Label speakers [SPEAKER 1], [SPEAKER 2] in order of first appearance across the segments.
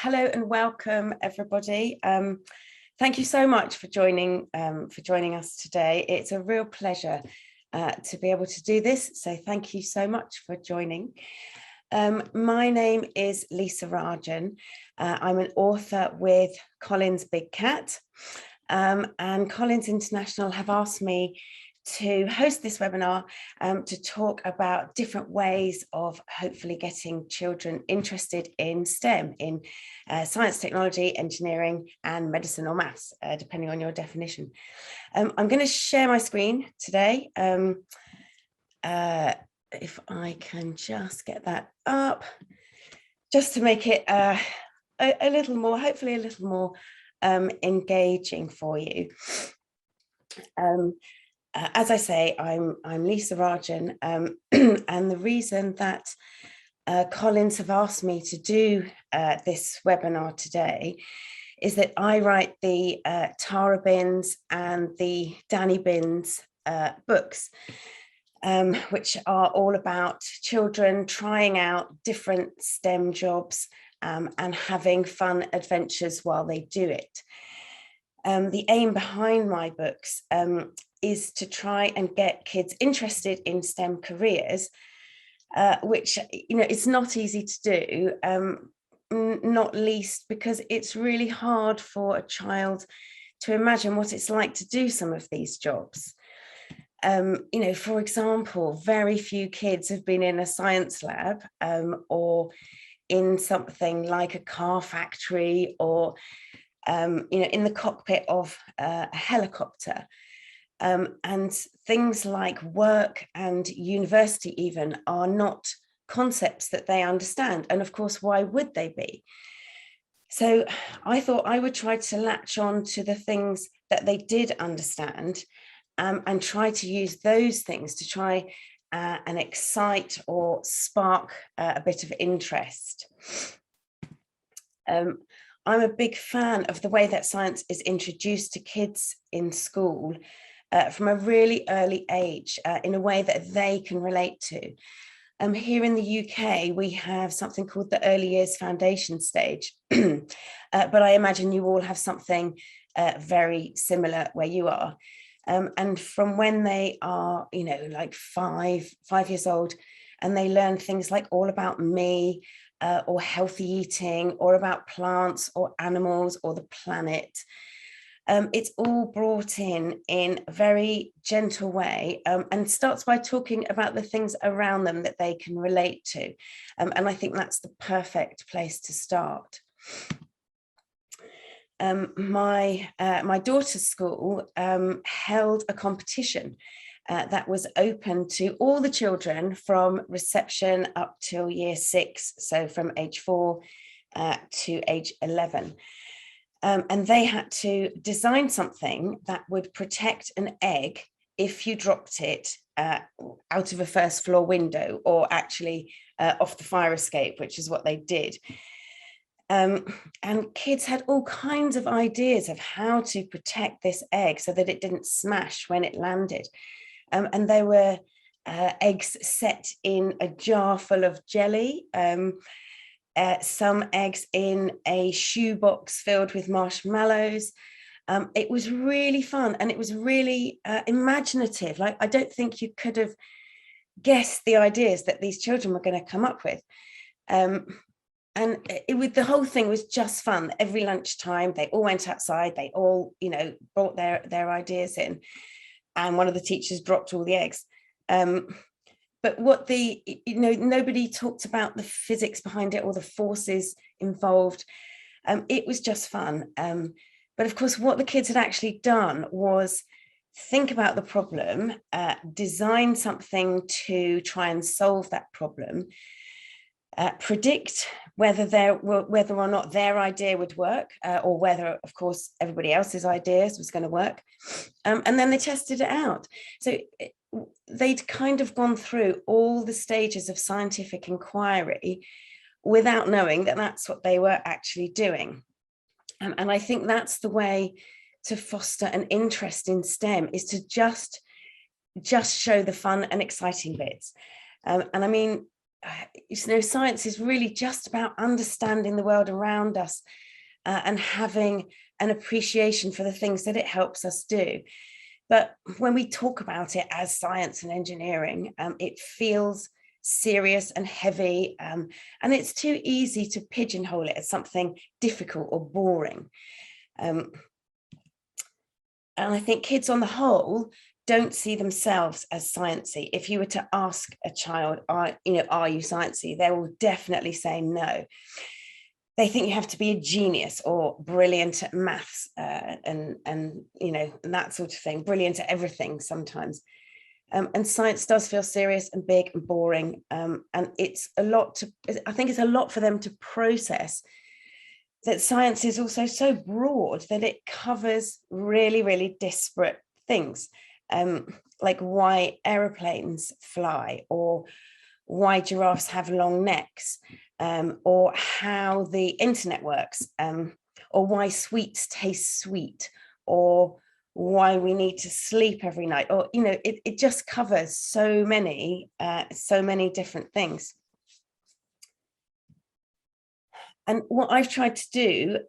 [SPEAKER 1] Hello and welcome, everybody. Thank you so much for joining us today. It's a real pleasure to be able to do this. So thank you so much for joining. My name is Lisa Rajan. I'm an author with Collins Big Cat, and Collins International have asked me to host this webinar to talk about different ways of hopefully getting children interested in STEM, in science, technology, engineering, and medicine or maths, depending on your definition. I'm going to share my screen today. If I can just get that up, just to make it a little more, hopefully a little more engaging for you. As I say, I'm Lisa Rajan, and the reason that Collins have asked me to do this webinar today is that I write the Tara Binns and the Dani Binns books, which are all about children trying out different STEM jobs and having fun adventures while they do it. The aim behind my books is to try and get kids interested in STEM careers, which, you know, it's not easy to do, not least because it's really hard for a child to imagine what it's like to do some of these jobs. You know, for example, very few kids have been in a science lab or in something like a car factory or you know, in the cockpit of a helicopter. And things like work and university even are not concepts that they understand. And of course, why would they be? So I thought I would try to latch on to the things that they did understand and try to use those things to try and excite or spark a bit of interest. I'm a big fan of the way that science is introduced to kids in school from a really early age in a way that they can relate to. Here in the UK, we have something called the early years foundation stage, but I imagine you all have something very similar where you are. And from when they are, you know, like five years old, and they learn things like all about me, or healthy eating, or about plants or animals or the planet. It's all brought in a very gentle way and starts by talking about the things around them that they can relate to. And I think that's the perfect place to start. My daughter's school held a competition that was open to all the children from reception up till year 6, so from age 4 to age 11. And they had to design something that would protect an egg if you dropped it out of a first floor window, or actually off the fire escape, which is what they did. And kids had all kinds of ideas of how to protect this egg so that it didn't smash when it landed. And there were eggs set in a jar full of jelly, some eggs in a shoebox filled with marshmallows. It was really fun, and it was really imaginative. Like, I don't think you could have guessed the ideas that these children were going to come up with. And the whole thing was just fun. Every lunchtime, they all went outside. They all, you know, brought their ideas in, and one of the teachers dropped all the eggs. But what nobody talked about the physics behind it or the forces involved. It was just fun. But of course, what the kids had actually done was think about the problem, design something to try and solve that problem, predict whether or not their idea would work, or whether, of course, everybody else's ideas was going to work. And then they tested it out. So they'd kind of gone through all the stages of scientific inquiry without knowing that that's what they were actually doing. And I think that's the way to foster an interest in STEM, is to just show the fun and exciting bits. And I mean, science is really just about understanding the world around us and having an appreciation for the things that it helps us do. But when we talk about it as science and engineering, it feels serious and heavy, and it's too easy to pigeonhole it as something difficult or boring. And I think kids on the whole don't see themselves as sciencey. If you were to ask a child, are you sciencey? They will definitely say no. They think you have to be a genius or brilliant at maths and that sort of thing, brilliant at everything sometimes. And science does feel serious and big and boring. And it's a lot I think it's a lot for them to process, that science is also so broad that it covers really, really disparate things, like why aeroplanes fly, or why giraffes have long necks, or how the internet works, or why sweets taste sweet, or why we need to sleep every night, or it just covers so many different things. And what I've tried to do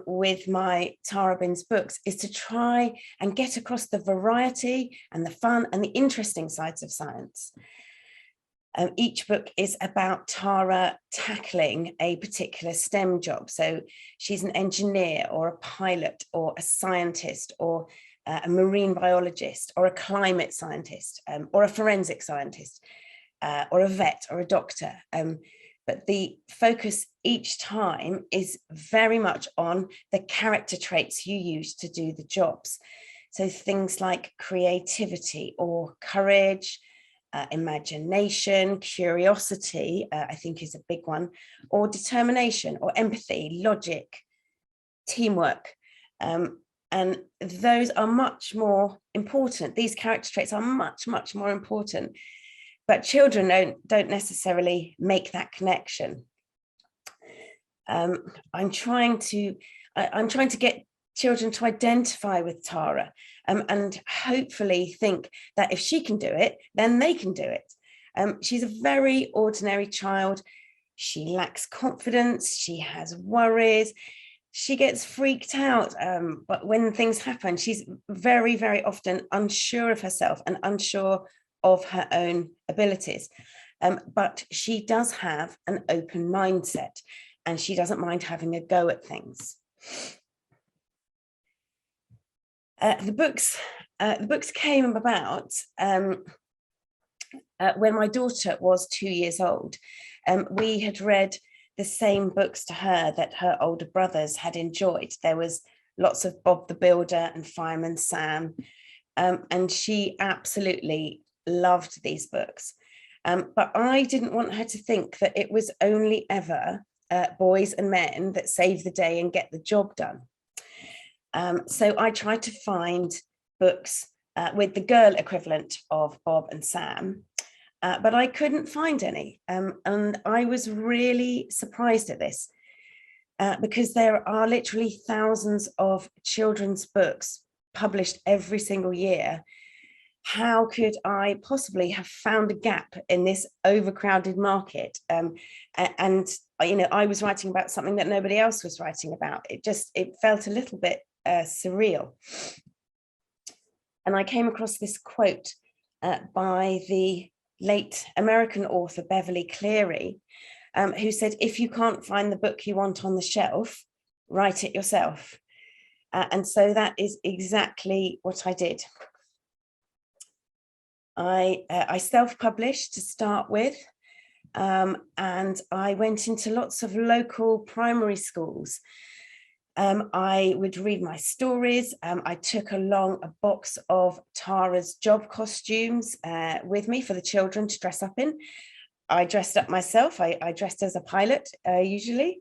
[SPEAKER 1] with my Tara Binns books is to try and get across the variety and the fun and the interesting sides of science. Each book is about Tara tackling a particular STEM job. So she's an engineer or a pilot or a scientist or a marine biologist or a climate scientist or a forensic scientist or a vet or a doctor. But the focus each time is very much on the character traits you use to do the jobs. So things like creativity or courage, imagination, curiosity, I think is a big one, or determination or empathy, logic, teamwork. And those are much more important. These character traits are much, much more important. But children don't necessarily make that connection. I'm trying to get children to identify with Tara, and hopefully think that if she can do it, then they can do it. She's a very ordinary child. She lacks confidence. She has worries. She gets freaked out. But when things happen, she's very, very often unsure of herself and unsure of her own abilities. But she does have an open mindset, and she doesn't mind having a go at things. The books came about when my daughter was 2 years old. We had read the same books to her that her older brothers had enjoyed. There was lots of Bob the Builder and Fireman Sam, and she absolutely loved these books. But I didn't want her to think that it was only ever boys and men that save the day and get the job done. So I tried to find books with the girl equivalent of Bob and Sam, but I couldn't find any. And I was really surprised at this because there are literally thousands of children's books published every single year. How could I possibly have found a gap in this overcrowded market? And I was writing about something that nobody else was writing about. It felt a little bit surreal. And I came across this quote by the late American author Beverly Cleary, who said, "If you can't find the book you want on the shelf, write it yourself." And so that is exactly what I did. I self-published to start with, and I went into lots of local primary schools. I would read my stories. I took along a box of Tara's job costumes with me for the children to dress up in. I dressed up myself. I dressed as a pilot usually.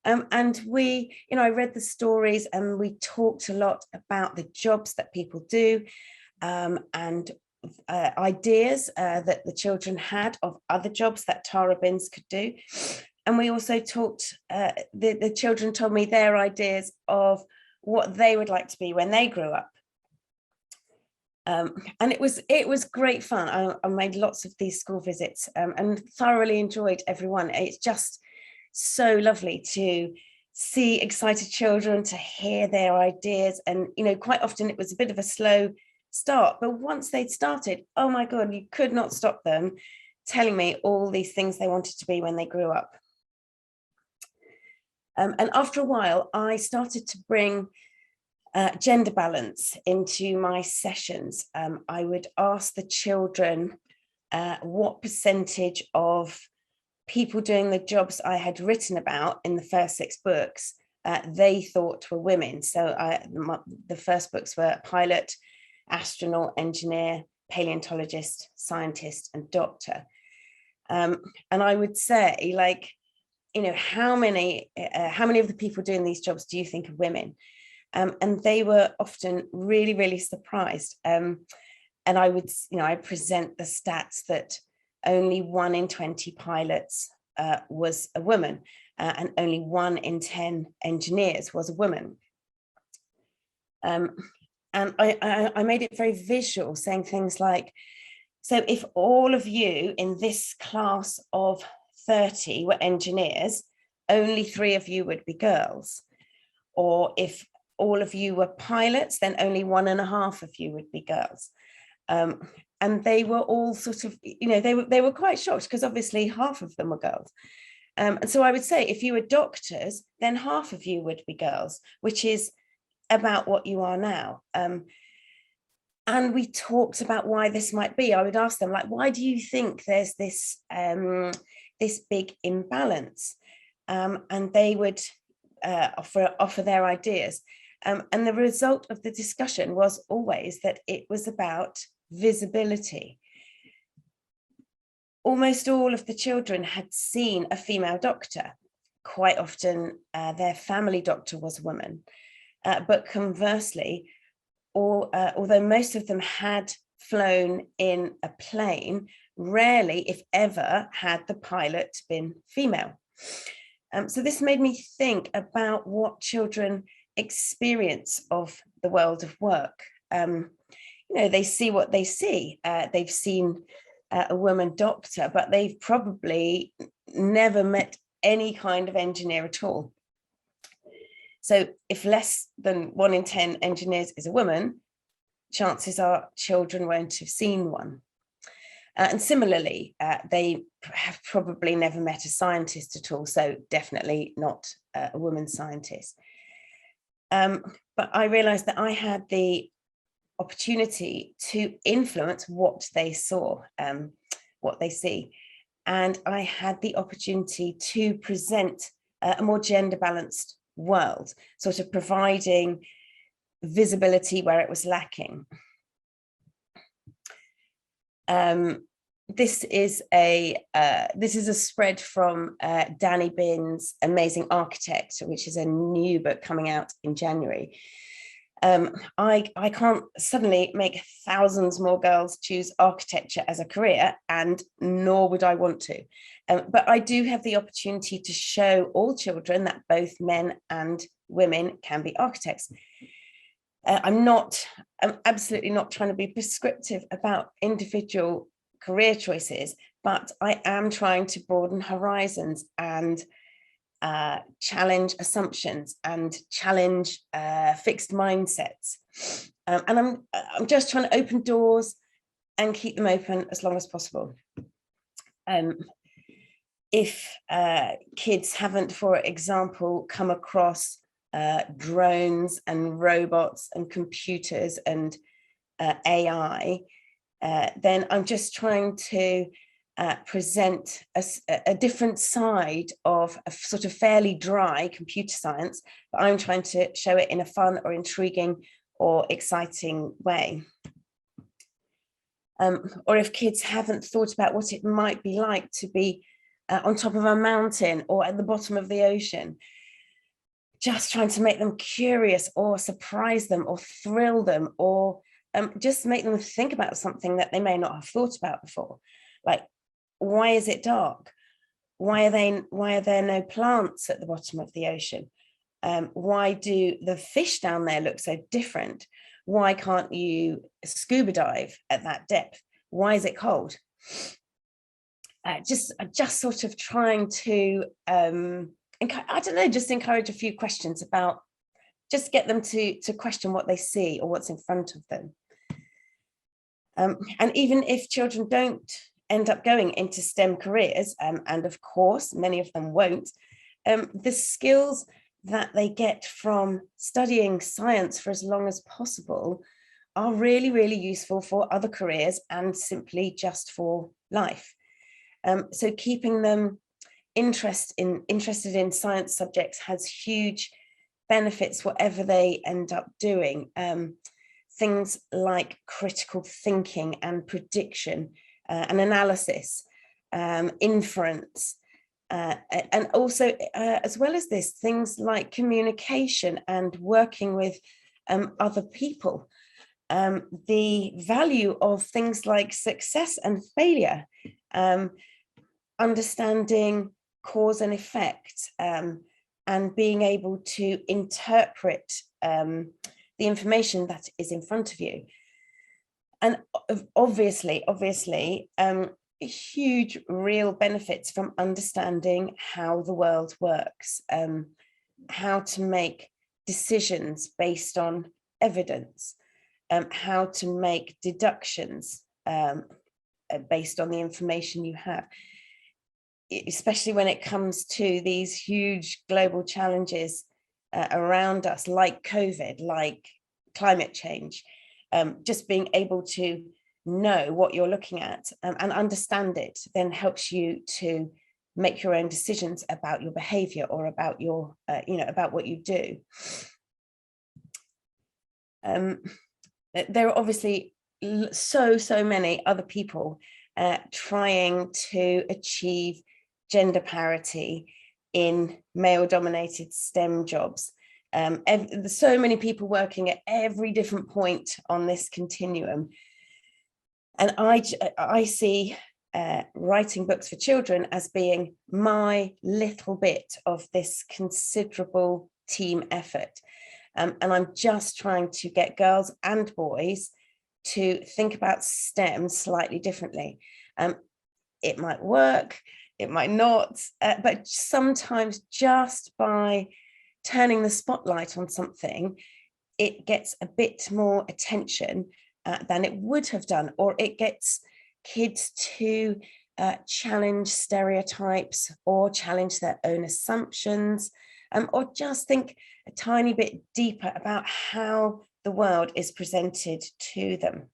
[SPEAKER 1] And I read the stories, and we talked a lot about the jobs that people do, and ideas that the children had of other jobs that Tara Binns could do. And we also talked, the children told me their ideas of what they would like to be when they grew up. And it was great fun. I made lots of these school visits and thoroughly enjoyed everyone. It's just so lovely to see excited children, to hear their ideas. And, you know, quite often it was a bit of a slow start, but once they'd started, oh my God, you could not stop them telling me all these things they wanted to be when they grew up. And after a while, I started to bring gender balance into my sessions. I would ask the children what percentage of people doing the jobs I had written about in the first 6 books they thought were women. So the first books were pilot, astronaut, engineer, paleontologist, scientist, and doctor. And I would say, like, you know, how many of the people doing these jobs do you think are women? And they were often really, really surprised. And I would, you know, I present the stats that only 1 in 20 pilots was a woman, and only 1 in 10 engineers was a woman. And I made it very visual, saying things like, so if all of you in this class of 30 were engineers, only 3 of you would be girls. Or if all of you were pilots, then only 1.5 of you would be girls. And they were all sort of, you know, they were quite shocked, because obviously half of them were girls. And so I would say, if you were doctors, then half of you would be girls, which is about what you are now. And we talked about why this might be. I would ask them, like, why do you think there's this this big imbalance? And they would offer their ideas. And the result of the discussion was always that it was about visibility. Almost all of the children had seen a female doctor. Quite often their family doctor was a woman. But conversely, although most of them had flown in a plane, rarely, if ever, had the pilot been female. So this made me think about what children experience of the world of work. You know, they see what they see. They've seen a woman doctor, but they've probably never met any kind of engineer at all. So if less than 1 in 10 engineers is a woman, chances are children won't have seen one. And similarly, they have probably never met a scientist at all, so definitely not a woman scientist. But I realized that I had the opportunity to influence what they saw, what they see. And I had the opportunity to present a more gender balanced world, sort of providing visibility where it was lacking. This is a spread from Dani Binns' Amazing Architect, which is a new book coming out in January. I can't suddenly make thousands more girls choose architecture as a career, and nor would I want to. But I do have the opportunity to show all children that both men and women can be architects. I'm absolutely not trying to be prescriptive about individual career choices, but I am trying to broaden horizons and challenge assumptions and challenge fixed mindsets. And I'm just trying to open doors and keep them open as long as possible. If kids haven't, for example, come across drones and robots and computers and AI, then I'm just trying to present a different side of a sort of fairly dry computer science, but I'm trying to show it in a fun or intriguing or exciting way. Or if kids haven't thought about what it might be like to be on top of a mountain or at the bottom of the ocean, just trying to make them curious or surprise them or thrill them, or just make them think about something that they may not have thought about before. Like, why is it dark? Why are there no plants at the bottom of the ocean? Why do the fish down there look so different? Why can't you scuba dive at that depth? Why is it cold? Just sort of trying to, I don't know, just encourage a few questions about, just get them to question what they see or what's in front of them. And even if children don't end up going into STEM careers, and of course, many of them won't, the skills that they get from studying science for as long as possible are really, really useful for other careers and simply just for life. So keeping them interested in science subjects has huge benefits, whatever they end up doing. Things like critical thinking and prediction and analysis, inference, and also, as well as this, things like communication and working with other people. The value of things like success and failure, understanding cause and effect, and being able to interpret the information that is in front of you. And obviously, huge real benefits from understanding how the world works, how to make decisions based on evidence, how to make deductions based on the information you have, especially when it comes to these huge global challenges around us, like COVID, like climate change. Just being able to know what you're looking at and understand it then helps you to make your own decisions about your behavior or about your, about what you do. There are obviously so many other people trying to achieve gender parity in male-dominated STEM jobs. There's so many people working at every different point on this continuum. And I see writing books for children as being my little bit of this considerable team effort. And I'm just trying to get girls and boys to think about STEM slightly differently. It might work, it might not, but sometimes just by turning the spotlight on something, it gets a bit more attention than it would have done, or it gets kids to challenge stereotypes or challenge their own assumptions, or just think a tiny bit deeper about how the world is presented to them.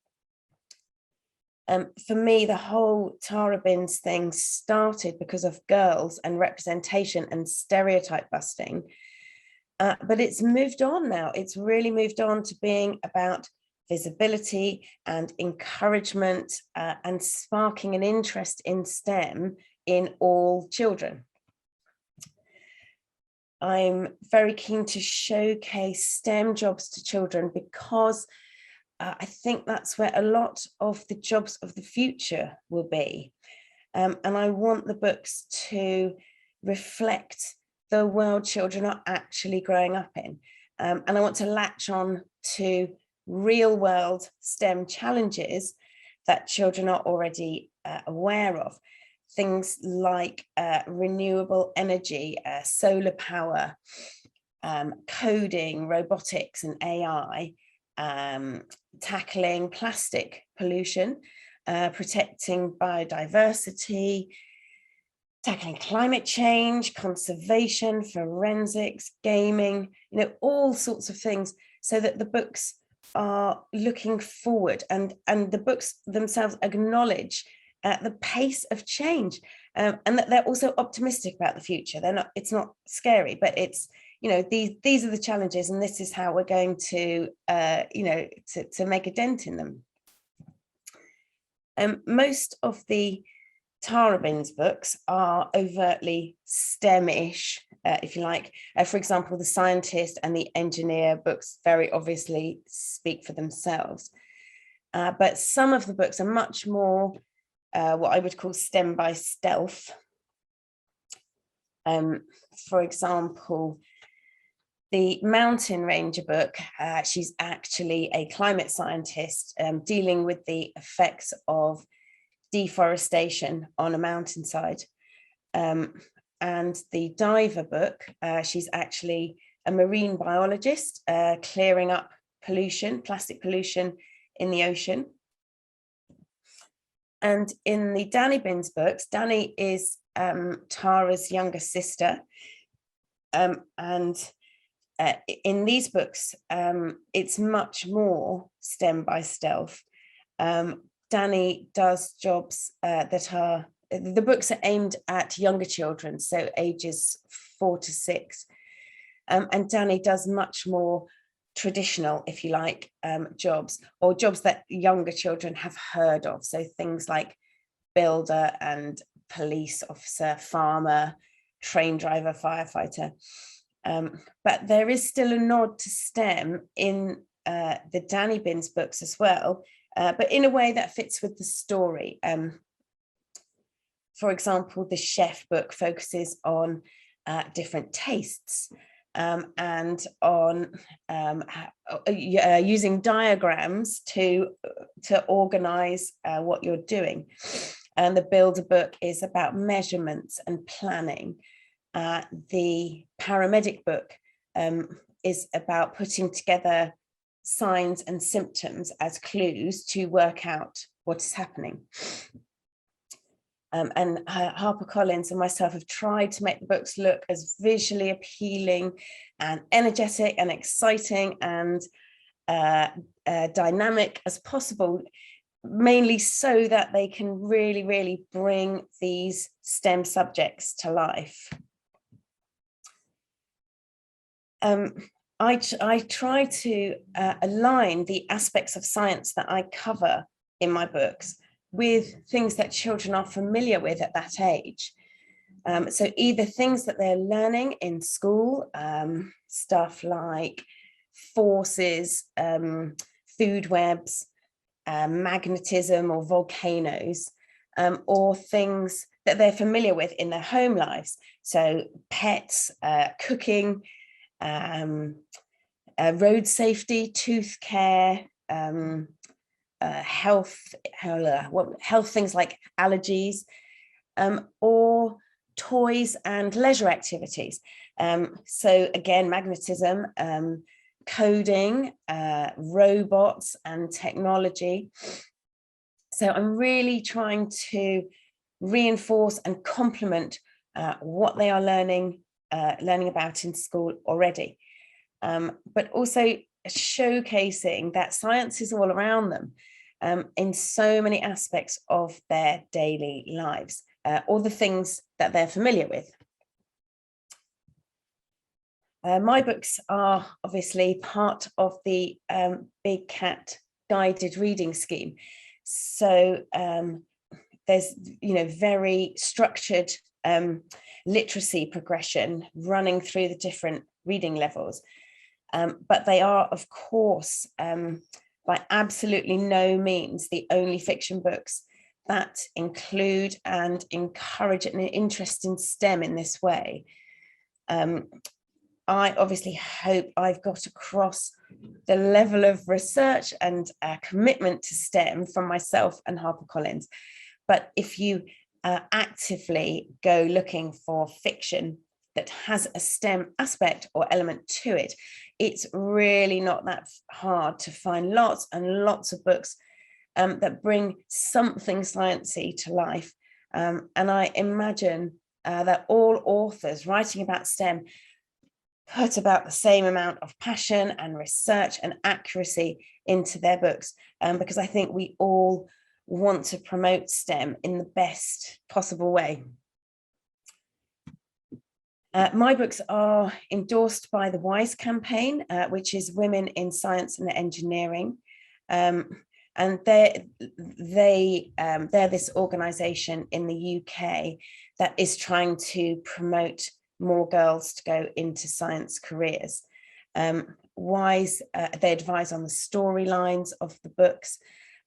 [SPEAKER 1] For me, the whole Tara Binns thing started because of girls and representation and stereotype busting, but it's moved on now. It's really moved on to being about visibility and encouragement and sparking an interest in STEM in all children. I'm very keen to showcase STEM jobs to children because I think that's where a lot of the jobs of the future will be. And I want the books to reflect the world children are actually growing up in. And I want to latch on to real world STEM challenges that children are already aware of. Things like renewable energy, solar power, coding, robotics and AI, tackling plastic pollution, protecting biodiversity, tackling climate change, conservation, forensics, gaming, all sorts of things, so that the books are looking forward and the books themselves acknowledge the pace of change, and that they're also optimistic about the future. It's not scary, but it's, these are the challenges and this is how we're going to, to make a dent in them. Most of the Tara Binns books are overtly STEM-ish, if you like. For example, the scientist and the engineer books very obviously speak for themselves. But some of the books are much more what I would call STEM by stealth. For example, The Mountain Ranger book, she's actually a climate scientist dealing with the effects of deforestation on a mountainside. And the Diver book, she's actually a marine biologist, clearing up pollution, plastic pollution in the ocean. And in the Dani Binns books, Dani is Tara's younger sister. And in these books, it's much more STEM by stealth. Dani does jobs that are, the books are aimed at younger children, so ages 4 to 6. And Dani does much more traditional, if you like, jobs, or jobs that younger children have heard of. So things like builder and police officer, farmer, train driver, firefighter. But there is still a nod to STEM in the Dani Binns books as well, but in a way that fits with the story. For example, the chef book focuses on different tastes and on using diagrams to organize what you're doing. And the builder book is about measurements and planning. The paramedic book is about putting together signs and symptoms as clues to work out what is happening. And HarperCollins and myself have tried to make the books look as visually appealing and energetic and exciting and dynamic as possible, mainly so that they can really, really bring these STEM subjects to life. I try to align the aspects of science that I cover in my books with things that children are familiar with at that age. So either things that they're learning in school, stuff like forces, food webs, magnetism or volcanoes, or things that they're familiar with in their home lives. So pets, cooking, road safety, tooth care, health things like allergies, or toys and leisure activities. So again, magnetism, coding, robots and technology. So I'm really trying to reinforce and complement what they are learning about in school already, but also showcasing that science is all around them in so many aspects of their daily lives, or the things that they're familiar with. My books are obviously part of the Big Cat guided reading scheme. So there's, very structured literacy progression running through the different reading levels. But they are, of course, by absolutely no means the only fiction books that include and encourage an interest in STEM in this way. I obviously hope I've got across the level of research and commitment to STEM from myself and HarperCollins. But if you actively go looking for fiction that has a STEM aspect or element to it, it's really not that hard to find lots and lots of books that bring something sciencey to life. And I imagine that all authors writing about STEM put about the same amount of passion and research and accuracy into their books, because I think we all want to promote STEM in the best possible way. My books are endorsed by the WISE campaign, which is Women in Science and Engineering. And they're this organisation in the UK that is trying to promote more girls to go into science careers. WISE, they advise on the storylines of the books,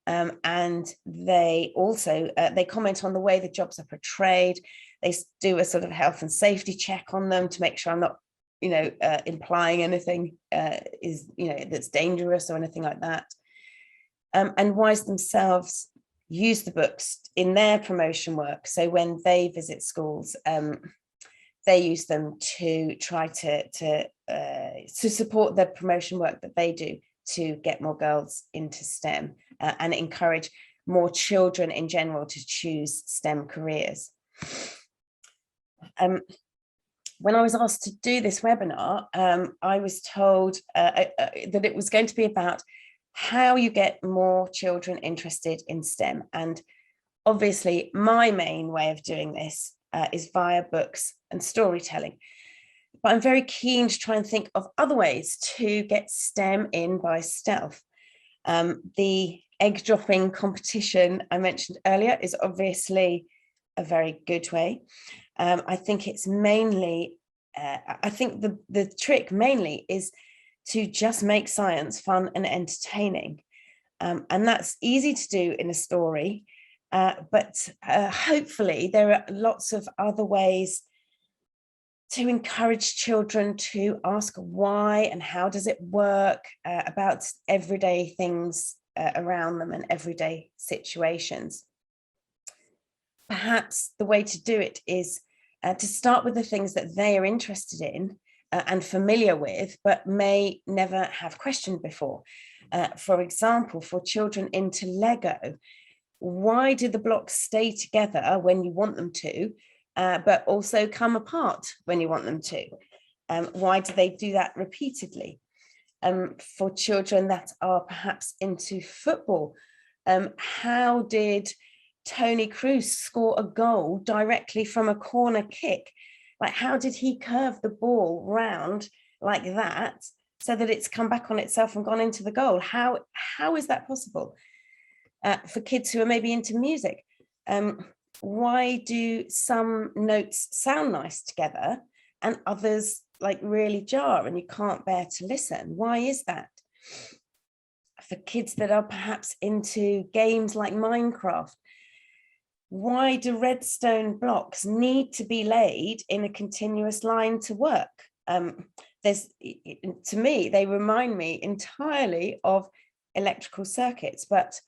[SPEAKER 1] and they also they comment on the way the jobs are portrayed. They do a sort of health and safety check on them to make sure I'm not implying anything that's dangerous or anything like that. And Wise themselves use the books in their promotion work. So when they visit schools, they use them to try to support the promotion work that they do to get more girls into STEM and encourage more children in general to choose STEM careers. When I was asked to do this webinar, I was told that it was going to be about how you get more children interested in STEM. And obviously, my main way of doing this is via books and storytelling. But I'm very keen to try and think of other ways to get STEM in by stealth. The egg dropping competition I mentioned earlier is obviously a very good way. I think it's mainly, I think the trick mainly is to just make science fun and entertaining. And that's easy to do in a story, but hopefully there are lots of other ways to encourage children to ask why and how does it work, about everyday things around them and everyday situations. Perhaps the way to do it is to start with the things that they are interested in and familiar with, but may never have questioned before. For example, for children into Lego, why do the blocks stay together when you want them to, but also come apart when you want them to? Why do they do that repeatedly? For children that are perhaps into football, how did Tony Cruz score a goal directly from a corner kick? Like, how did he curve the ball round like that so that it's come back on itself and gone into the goal? How is that possible? For kids who are maybe into music, why do some notes sound nice together and others like really jar and you can't bear to listen? Why is that? For kids that are perhaps into games like Minecraft, why do redstone blocks need to be laid in a continuous line to work? To me, they remind me entirely of electrical circuits, but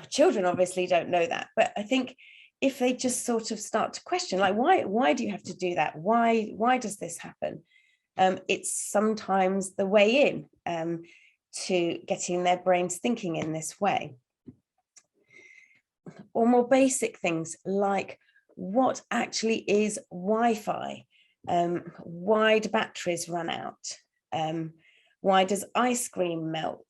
[SPEAKER 1] children obviously don't know that. But I think if they just sort of start to question, like, why do you have to do that? Why does this happen? It's sometimes the way in to getting their brains thinking in this way. Or more basic things like, what actually is Wi-Fi? Why do batteries run out? Why does ice cream melt?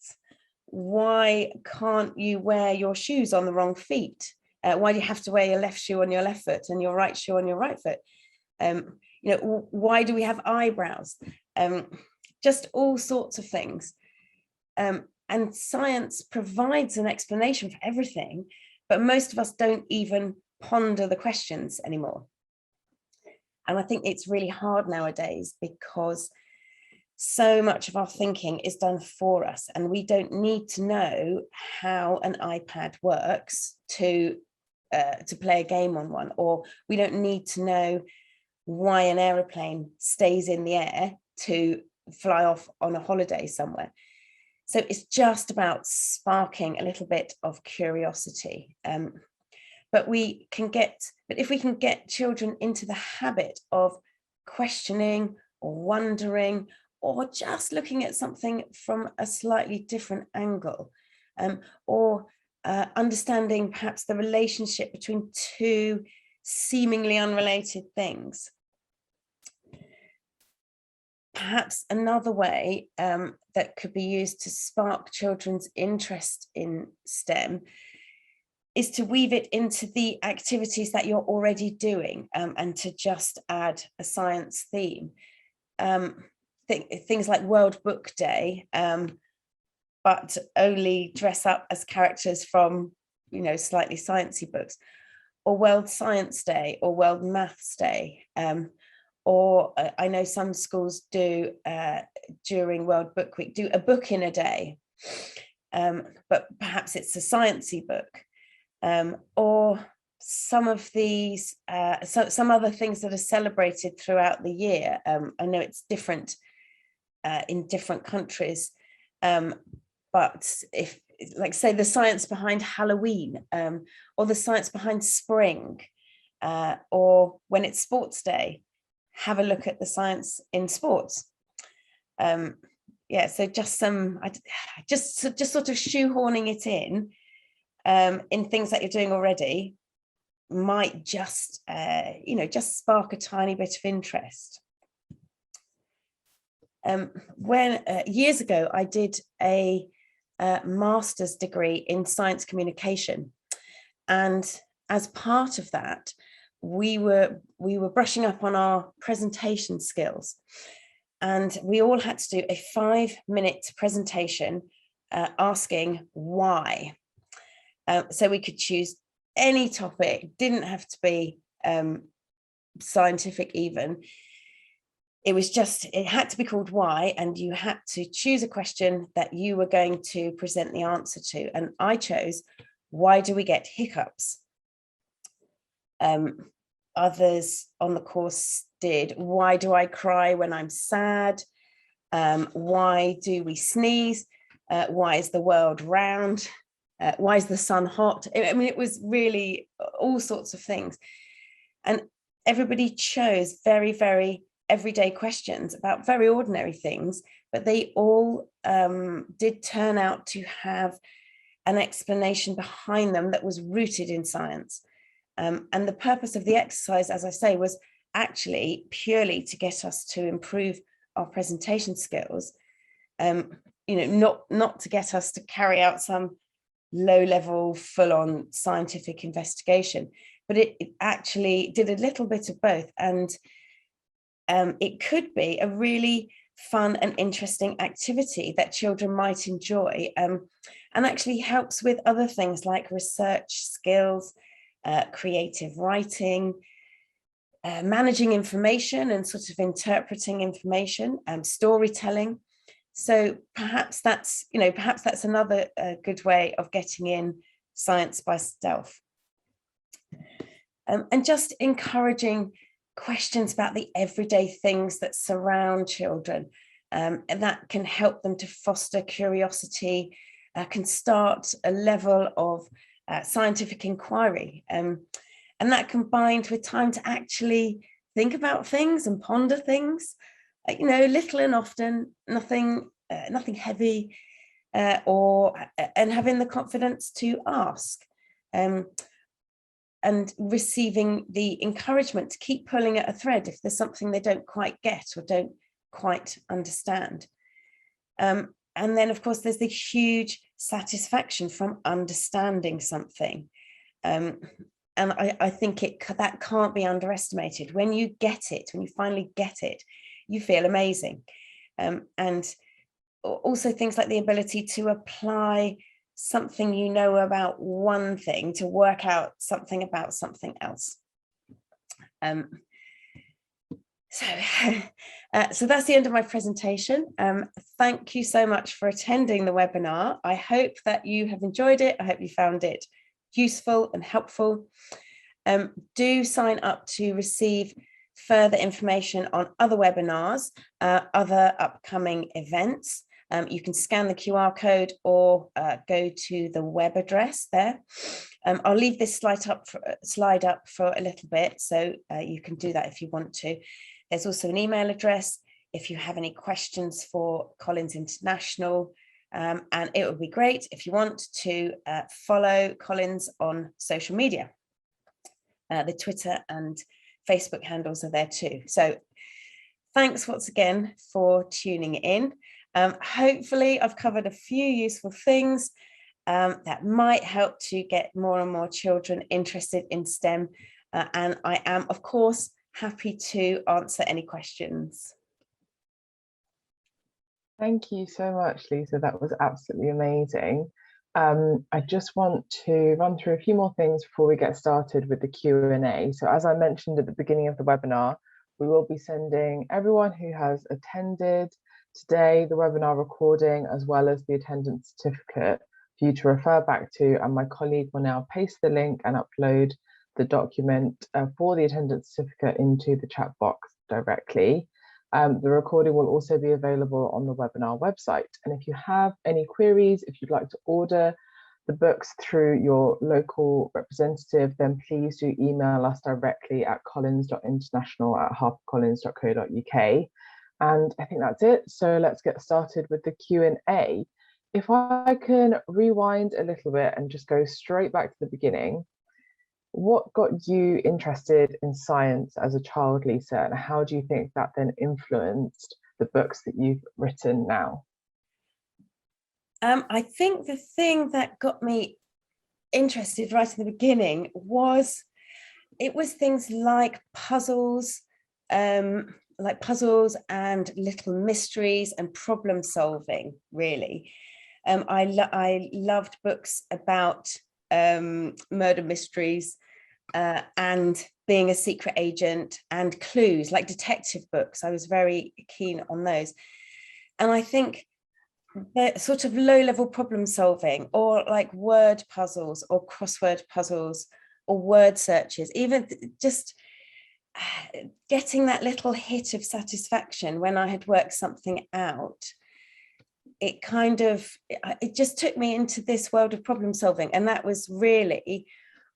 [SPEAKER 1] Why can't you wear your shoes on the wrong feet? Why do you have to wear your left shoe on your left foot and your right shoe on your right foot? Why do we have eyebrows? Just all sorts of things. And science provides an explanation for everything, but most of us don't even ponder the questions anymore. And I think it's really hard nowadays because so much of our thinking is done for us, and we don't need to know how an iPad works to play a game on one, or we don't need to know why an aeroplane stays in the air to fly off on a holiday somewhere. So it's just about sparking a little bit of curiosity. But if we can get children into the habit of questioning or wondering, or just looking at something from a slightly different angle, or understanding perhaps the relationship between two seemingly unrelated things. Perhaps another way that could be used to spark children's interest in STEM is to weave it into the activities that you're already doing, and to just add a science theme. Things like World Book Day, but only dress up as characters from, slightly sciencey books, or World Science Day, or World Maths Day. Or I know some schools do, during World Book Week, do a book in a day, but perhaps it's a sciencey book. Or some of these, some other things that are celebrated throughout the year. I know it's different in different countries, but if, like, say, the science behind Halloween, or the science behind spring, or when it's sports day, have a look at the science in sports. Yeah, so just some, just sort of shoehorning it in things that you're doing already might just, just spark a tiny bit of interest. When years ago, I did a master's degree in science communication, and as part of that, we were brushing up on our presentation skills, and we all had to do a 5-minute presentation asking why. So we could choose any topic, didn't have to be scientific even. It had to be called why, and you had to choose a question that you were going to present the answer to. And I chose, why do we get hiccups? Others on the course did, why do I cry when I'm sad? Why do we sneeze? Why is the world round? Why is the sun hot? I mean, it was really all sorts of things. And everybody chose very, very everyday questions about very ordinary things, but they all did turn out to have an explanation behind them that was rooted in science. And the purpose of the exercise, as I say, was actually purely to get us to improve our presentation skills, not to get us to carry out some low-level, full-on scientific investigation, but it actually did a little bit of both. And it could be a really fun and interesting activity that children might enjoy, and actually helps with other things like research skills, creative writing, managing information and sort of interpreting information, storytelling. So perhaps that's another good way of getting in science by stealth. And just encouraging questions about the everyday things that surround children, and that can help them to foster curiosity, can start a level of scientific inquiry, and that combined with time to actually think about things and ponder things, little and often, nothing heavy, and having the confidence to ask, and receiving the encouragement to keep pulling at a thread if there's something they don't quite get or don't quite understand. And then, of course, there's the huge satisfaction from understanding something. And I think that can't be underestimated. When you get it, when you finally get it, you feel amazing. And also things like the ability to apply something you know about one thing to work out something about something else. So that's the end of my presentation. Thank you so much for attending the webinar. I hope that you have enjoyed it. I hope you found it useful and helpful. Do sign up to receive further information on other webinars, other upcoming events. You can scan the QR code or go to the web address there. I'll leave this slide up for a little bit, so you can do that if you want to. There's also an email address if you have any questions for Collins International, and it would be great if you want to follow Collins on social media. The Twitter and Facebook handles are there too. So thanks once again for tuning in. Hopefully I've covered a few useful things that might help to get more and more children interested in STEM. And I am, of course, happy to answer any questions.
[SPEAKER 2] Thank you so much, Lisa. That was absolutely amazing. I just want to run through a few more things before we get started with the Q&A. So as I mentioned at the beginning of the webinar, we will be sending everyone who has attended today the webinar recording, as well as the attendance certificate for you to refer back to, and my colleague will now paste the link and upload the document for the attendance certificate into the chat box directly. The recording will also be available on the webinar website. And if you have any queries, if you'd like to order the books through your local representative, then please do email us directly at collins.international@harpercollins.co.uk. And I think that's it. So let's get started with the Q&A. If I can rewind a little bit and just go straight back to the beginning, what got you interested in science as a child, Lisa, and how do you think that then influenced the books that you've written now?
[SPEAKER 1] I think the thing that got me interested right in the beginning was things like puzzles and little mysteries and problem solving, really. I loved books about murder mysteries and being a secret agent and clues, like detective books. I was very keen on those. And I think the sort of low-level problem solving, or like word puzzles or crossword puzzles or word searches, even just getting that little hit of satisfaction when I had worked something out, it just took me into this world of problem solving. And that was really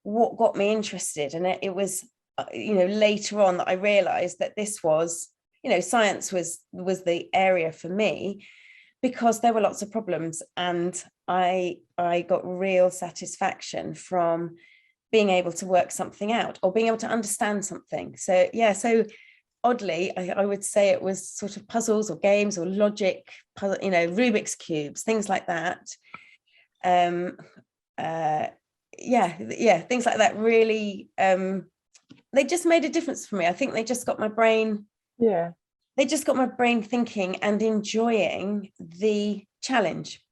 [SPEAKER 1] what got me interested. And it was, later on that I realized that this was, science was the area for me, because there were lots of problems, and I got real satisfaction from being able to work something out or being able to understand something. So so oddly, I would say it was sort of puzzles or games or logic, Rubik's cubes, things like that. Things like that really, they just made a difference for me. I think they just got my brain.
[SPEAKER 2] Yeah.
[SPEAKER 1] They just got my brain thinking and enjoying the challenge,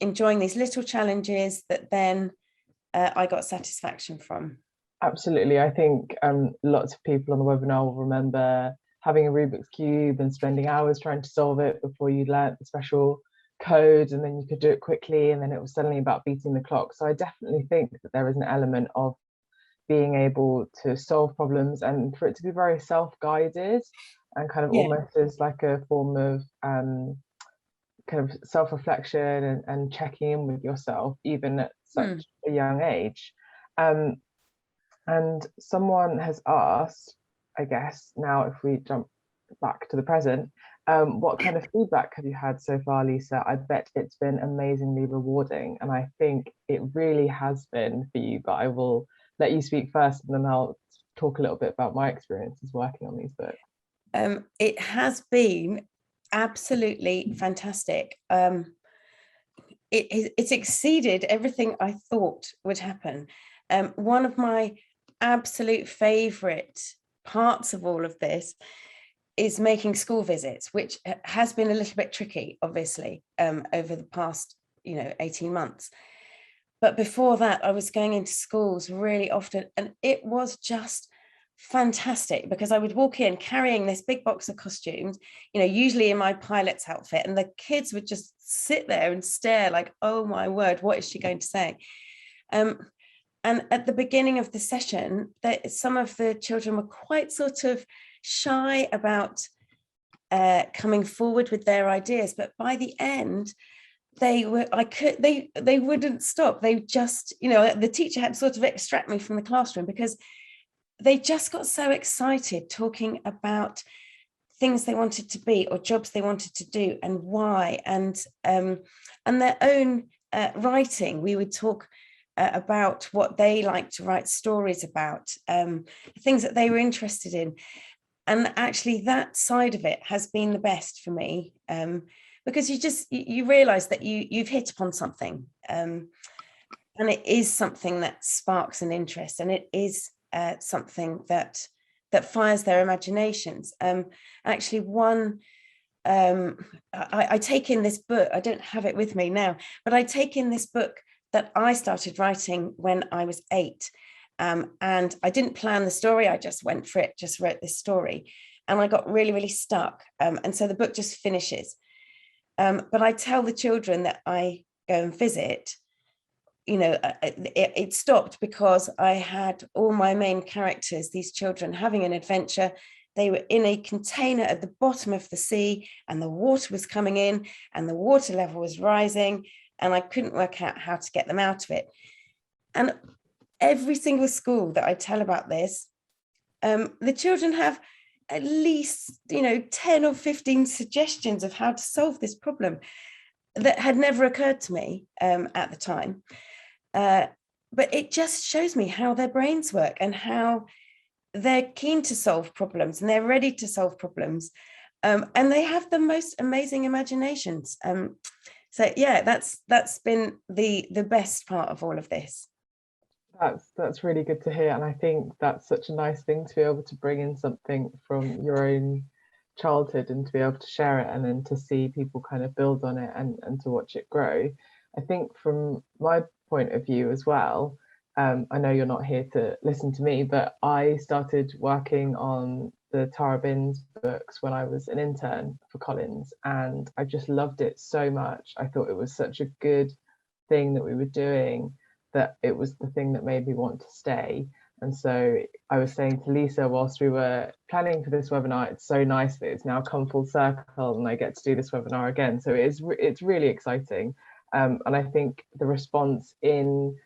[SPEAKER 1] enjoying these little challenges that then I got satisfaction from.
[SPEAKER 2] Absolutely. I think lots of people on the webinar will remember having a Rubik's Cube and spending hours trying to solve it before you learnt the special code, and then you could do it quickly, and then it was suddenly about beating the clock. So I definitely think that there is an element of being able to solve problems and for it to be very self-guided and kind of almost as like a form of kind of self-reflection and checking in with yourself, even at such a young age. And someone has asked, I guess, now if we jump back to the present, what kind of feedback have you had so far, Lisa? I bet it's been amazingly rewarding, and I think it really has been for you, but I will let you speak first, and then I'll talk a little bit about my experiences working on these books.
[SPEAKER 1] It has been absolutely fantastic. It's exceeded everything I thought would happen. One of my absolute favorite parts of all of this is making school visits, which has been a little bit tricky, obviously, over the past 18 months. But before that, I was going into schools really often, and it was just fantastic, because I would walk in carrying this big box of costumes, usually in my pilot's outfit, and the kids would just sit there and stare like, oh my word, what is she going to say? And at the beginning of the session, some of the children were quite sort of shy about coming forward with their ideas, but by the end, they wouldn't stop. They just, the teacher had to sort of extract me from the classroom, because they just got so excited talking about things they wanted to be or jobs they wanted to do and why, and their own writing. We would talk about what they like to write stories about, things that they were interested in. And actually that side of it has been the best for me, because you realize that you've hit upon something, and it is something that sparks an interest, and it is something that fires their imaginations. Actually, I take in this book. I don't have it with me now, but I take in this book that I started writing when I was 8. And I didn't plan the story. I just went for it, just wrote this story. And I got really, really stuck. And so the book just finishes. But I tell the children that I go and visit, it stopped because I had all my main characters, these children, having an adventure. They were in a container at the bottom of the sea, and the water was coming in and the water level was rising, and I couldn't work out how to get them out of it. And every single school that I tell about this, the children have at least 10 or 15 suggestions of how to solve this problem that had never occurred to me at the time. But it just shows me how their brains work and how they're keen to solve problems and they're ready to solve problems. And they have the most amazing imaginations. So yeah, that's been the best part of all of this.
[SPEAKER 2] That's really good to hear, and I think that's such a nice thing to be able to bring in something from your own childhood and to be able to share it, and then to see people kind of build on it and to watch it grow. I think from my point of view as well, I know you're not here to listen to me, but I started working on the Tara Binns books when I was an intern for Collins, and I just loved it so much. I thought it was such a good thing that we were doing, that it was the thing that made me want to stay. And so I was saying to Lisa, whilst we were planning for this webinar, it's so nice that it's now come full circle and I get to do this webinar again. So it's really exciting. And I think the response in,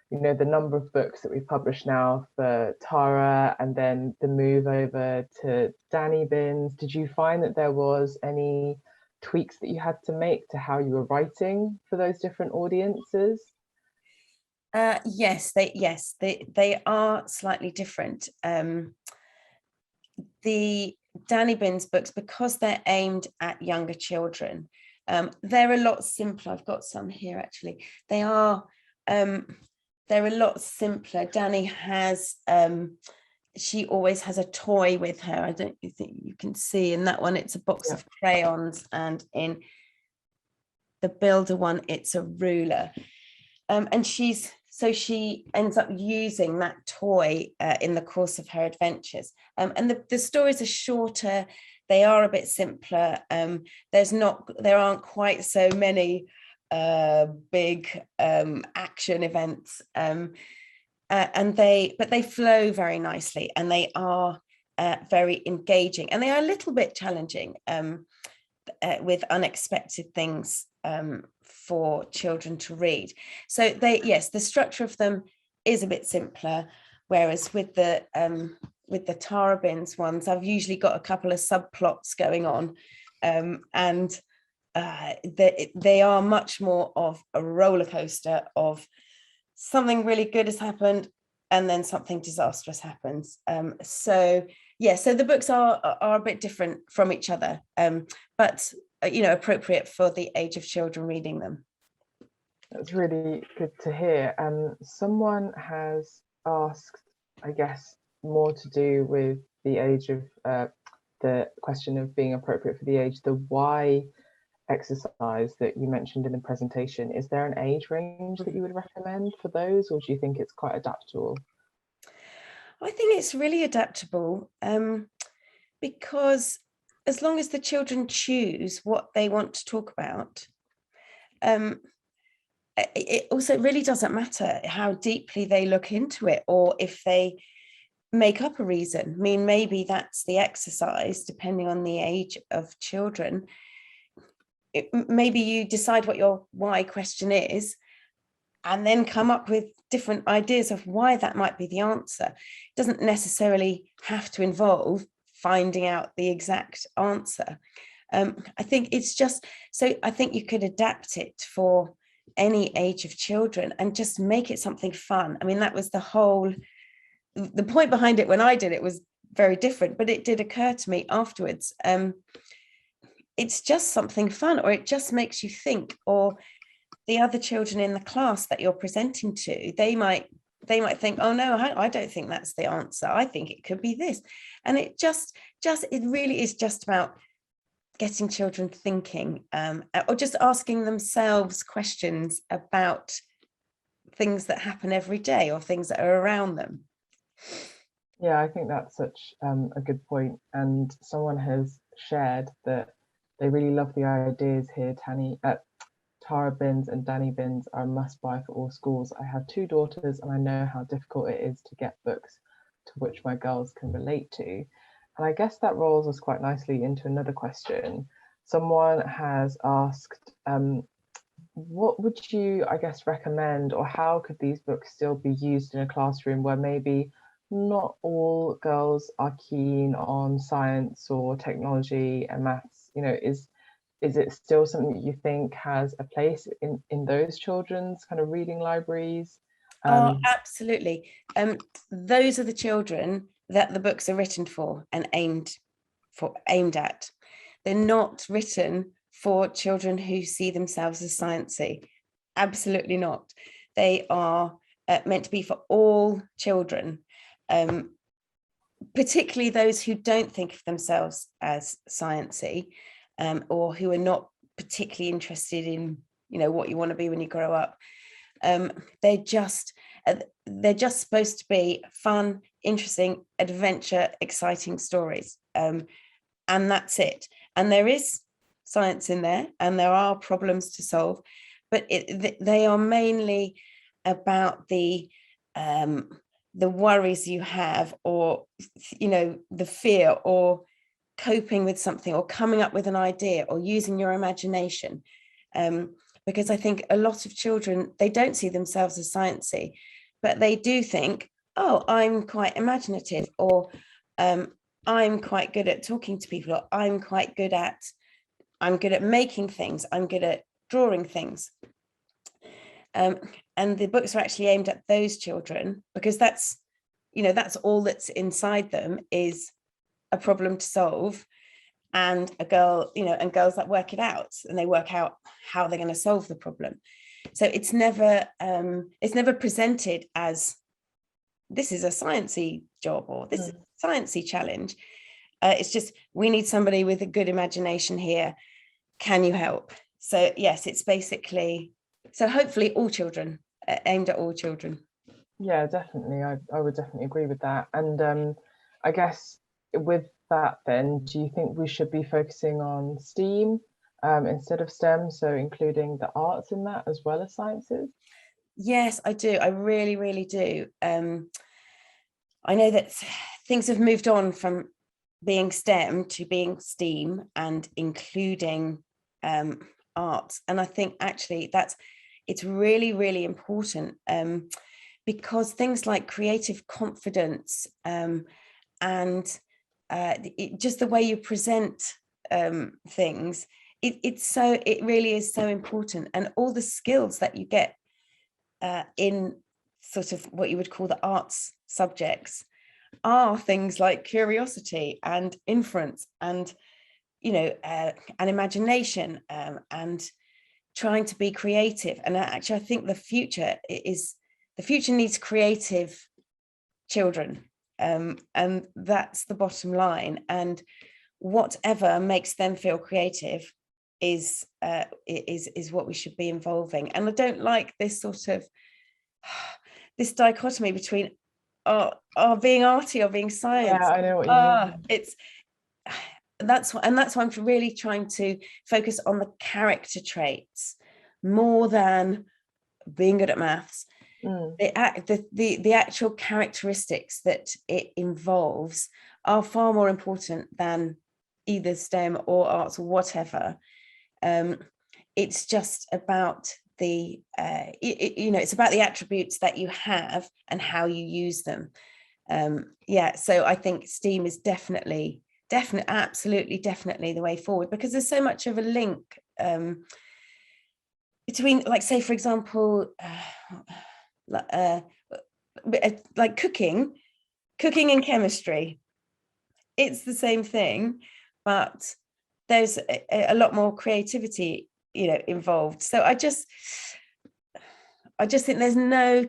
[SPEAKER 2] the number of books that we've published now for Tara, and then the move over to Dani Binns, did you find that there was any tweaks that you had to make to how you were writing for those different audiences?
[SPEAKER 1] Yes, they are slightly different. The Dani Binns books, because they're aimed at younger children, they're a lot simpler. I've got some here actually. They're a lot simpler. Dani has she always has a toy with her. I don't think you can see in that one. It's a box of crayons, and in the builder one, it's a ruler. And she ends up using that toy in the course of her adventures. And the stories are shorter. They are a bit simpler. There aren't quite so many big action events. But they flow very nicely, and they are very engaging, and they are a little bit challenging with unexpected things for children to read. So the structure of them is a bit simpler, whereas with the Tara Binns ones, I've usually got a couple of subplots going on, and they are much more of a roller coaster of something really good has happened and then something disastrous happens. So the books are a bit different from each other, but appropriate for the age of children reading them.
[SPEAKER 2] That's really good to hear. Someone has asked, I guess, more to do with the age of the question of being appropriate for the age, the why exercise that you mentioned in the presentation. Is there an age range that you would recommend for those, or do you think it's quite adaptable?
[SPEAKER 1] I think it's really adaptable, because as long as the children choose what they want to talk about, it also really doesn't matter how deeply they look into it, or if they make up a reason. I mean, maybe that's the exercise, depending on the age of children. Maybe you decide what your why question is, and then come up with different ideas of why that might be the answer. It doesn't necessarily have to involve finding out the exact answer. I think it's just, so I think you could adapt it for any age of children and just make it something fun. I mean, that was the point behind it. When I did it was very different, but it did occur to me afterwards. It's just something fun, or it just makes you think, or the other children in the class that you're presenting to, they might think, oh no, I don't think that's the answer. I think it could be this. And it really is just about getting children thinking, or just asking themselves questions about things that happen every day or things that are around them.
[SPEAKER 2] Yeah, I think that's such a good point. And someone has shared that they really love the ideas here, Tara Binns and Dani Binns are a must-buy for all schools. I have 2 daughters and I know how difficult it is to get books to which my girls can relate to. And I guess that rolls us quite nicely into another question. Someone has asked, what would you, I guess, recommend, or how could these books still be used in a classroom where maybe not all girls are keen on science or technology and maths? You know, is it still something that you think has a place in those children's kind of reading libraries?
[SPEAKER 1] Oh, absolutely. Those are the children that the books are written for and aimed at. They're not written for children who see themselves as sciencey. Absolutely not. They are meant to be for all children, particularly those who don't think of themselves as sciencey, or who are not particularly interested in, you know, what you want to be when you grow up. They're just supposed to be fun, interesting, adventure, exciting stories, and that's it. And there is science in there, and there are problems to solve, but they are mainly about the worries you have, or, you know, the fear, or coping with something, or coming up with an idea, or using your imagination. Because I think a lot of children, they don't see themselves as sciencey, but they do think, oh, I'm quite imaginative, or I'm quite good at talking to people, or I'm good at making things, I'm good at drawing things. And the books are actually aimed at those children, because that's, you know, that's all that's inside them, is a problem to solve, and a girl, you know, and girls that work it out, and they work out how they're going to solve the problem. So it's never presented as, this is a sciencey job, or this is a sciencey challenge. It's just, we need somebody with a good imagination here. Can you help? So yes, it's basically, so hopefully all children, aimed at all children.
[SPEAKER 2] Yeah, definitely. I would definitely agree with that. And I guess with that then, do you think we should be focusing on STEAM instead of STEM, so including the arts in that as well as sciences?
[SPEAKER 1] Yes, I do. I really, really do. I know that things have moved on from being STEM to being STEAM, and including arts. And I think actually it's really, really important, because things like creative confidence, and just the way you present things, it really is so important. And all the skills that you get in sort of what you would call the arts subjects are things like curiosity and inference, and, you know, and imagination, and trying to be creative. And actually, I think the future needs creative children, and that's the bottom line. And whatever makes them feel creative is what we should be involving. And I don't like this sort of this dichotomy between being arty or being science.
[SPEAKER 2] Yeah, I know what you mean.
[SPEAKER 1] It's that's why I'm really trying to focus on the character traits more than being good at maths. The actual characteristics that it involves are far more important than either STEM or arts or whatever. It's just about it's about the attributes that you have and how you use them. So I think STEAM is definitely, absolutely, definitely the way forward, because there's so much of a link between, like, say, for example, like cooking and chemistry. It's the same thing, but there's a lot more creativity, you know, involved. So I just think there's no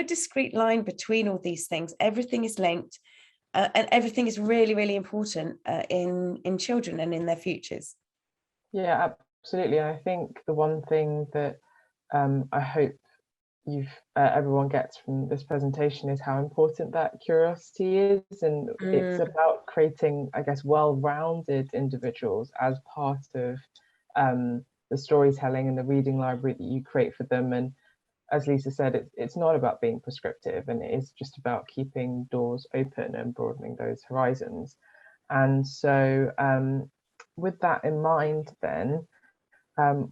[SPEAKER 1] discrete line between all these things. Everything is linked, and everything is really, really important in children and in their futures.
[SPEAKER 2] Yeah, absolutely. And I think the one thing that I hope everyone gets from this presentation is how important that curiosity is, and it's about creating, I guess, well-rounded individuals as part of the storytelling and the reading library that you create for them. And as Lisa said, it's not about being prescriptive, and it is just about keeping doors open and broadening those horizons. And so with that in mind, then,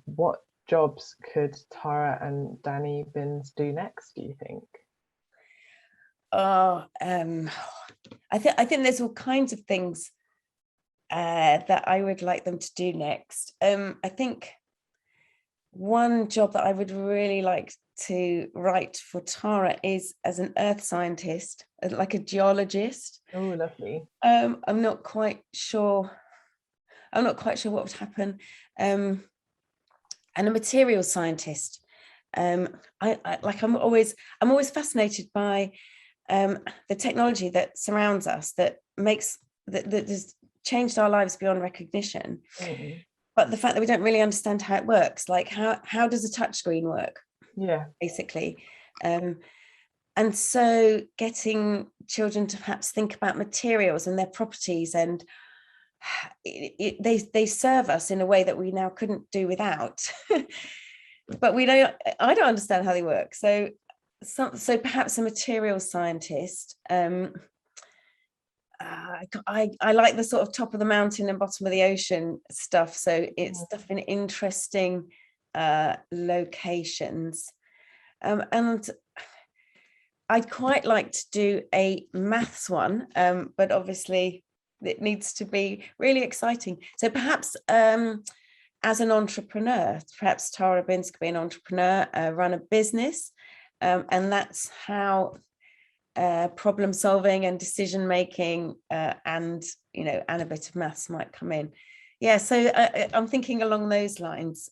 [SPEAKER 2] what jobs could Tara and Dani Binns do next, do you think?
[SPEAKER 1] I think there's all kinds of things that I would like them to do next. I think one job that I would really like to write for Tara is as an earth scientist, like a geologist.
[SPEAKER 2] Oh, lovely.
[SPEAKER 1] I'm not quite sure what would happen. And a materials scientist. I'm always fascinated by the technology that surrounds us, that has changed our lives beyond recognition. But the fact that we don't really understand how it works, like how does a touchscreen work?
[SPEAKER 2] Yeah,
[SPEAKER 1] basically. And so getting children to perhaps think about materials and their properties, and they serve us in a way that we now couldn't do without. But I don't understand how they work. So perhaps a materials scientist. I like the sort of top of the mountain and bottom of the ocean stuff. So it's stuff in interesting locations. And I'd quite like to do a maths one, but obviously it needs to be really exciting. So perhaps as an entrepreneur, perhaps Tara Binns could be an entrepreneur, run a business, and that's how problem solving and decision making and a bit of maths might come in. Yeah, so I'm thinking along those lines.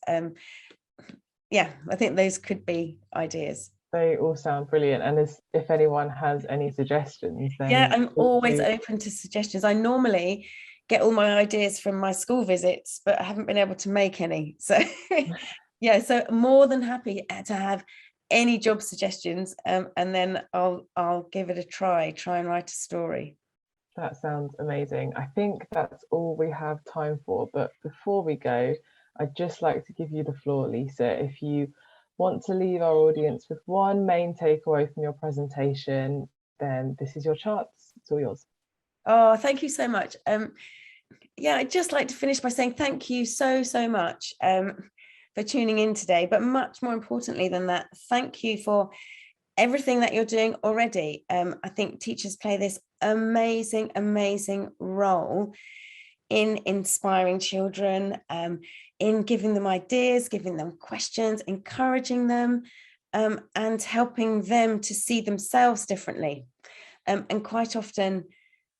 [SPEAKER 1] Yeah, I think those could be ideas.
[SPEAKER 2] They all sound brilliant. And if anyone has any suggestions, then
[SPEAKER 1] yeah, I'm always open to suggestions. I normally get all my ideas from my school visits, but I haven't been able to make any. So yeah, so more than happy to have any job suggestions, and then I'll give it a try and write a story.
[SPEAKER 2] That sounds amazing. I think that's all we have time for. But before we go, I'd just like to give you the floor, Lisa. If you want to leave our audience with one main takeaway from your presentation, then this is your chance. It's all yours.
[SPEAKER 1] Oh, thank you so much. Yeah, I'd just like to finish by saying thank you so much for tuning in today. But much more importantly than that, thank you for everything that you're doing already. I think teachers play this amazing role in inspiring children, in giving them ideas, giving them questions, encouraging them, and helping them to see themselves differently. And quite often,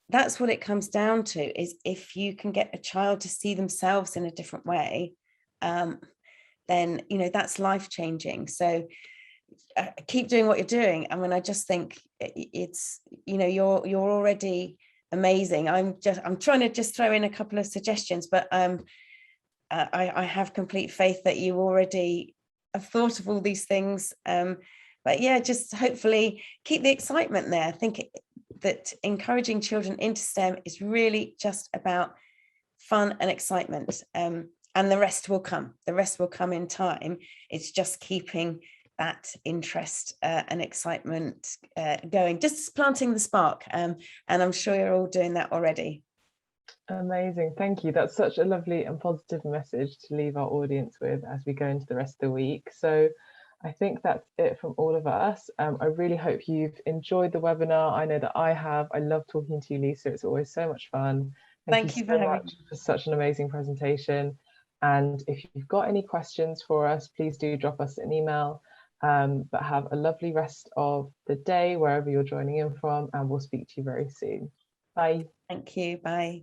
[SPEAKER 1] that's what it comes down to, is if you can get a child to see themselves in a different way, then that's life-changing. So keep doing what you're doing. I mean, I just think it's you're already amazing. I'm trying to just throw in a couple of suggestions, but I have complete faith that you already have thought of all these things. But yeah, just hopefully keep the excitement there. I think that encouraging children into STEM is really just about fun and excitement, and the rest will come. The rest will come in time. It's just keeping that interest and excitement going, just planting the spark, and I'm sure you're all doing that already.
[SPEAKER 2] Amazing, thank you. That's such a lovely and positive message to leave our audience with as we go into the rest of the week. So I think that's it from all of us. I really hope you've enjoyed the webinar. I know that I have. I love talking to you, Lisa. It's always so much fun.
[SPEAKER 1] Thank you
[SPEAKER 2] so much for such an amazing presentation. And if you've got any questions for us, please do drop us an email. But have a lovely rest of the day wherever you're joining in from, and we'll speak to you very soon. Bye.
[SPEAKER 1] Thank you. Bye.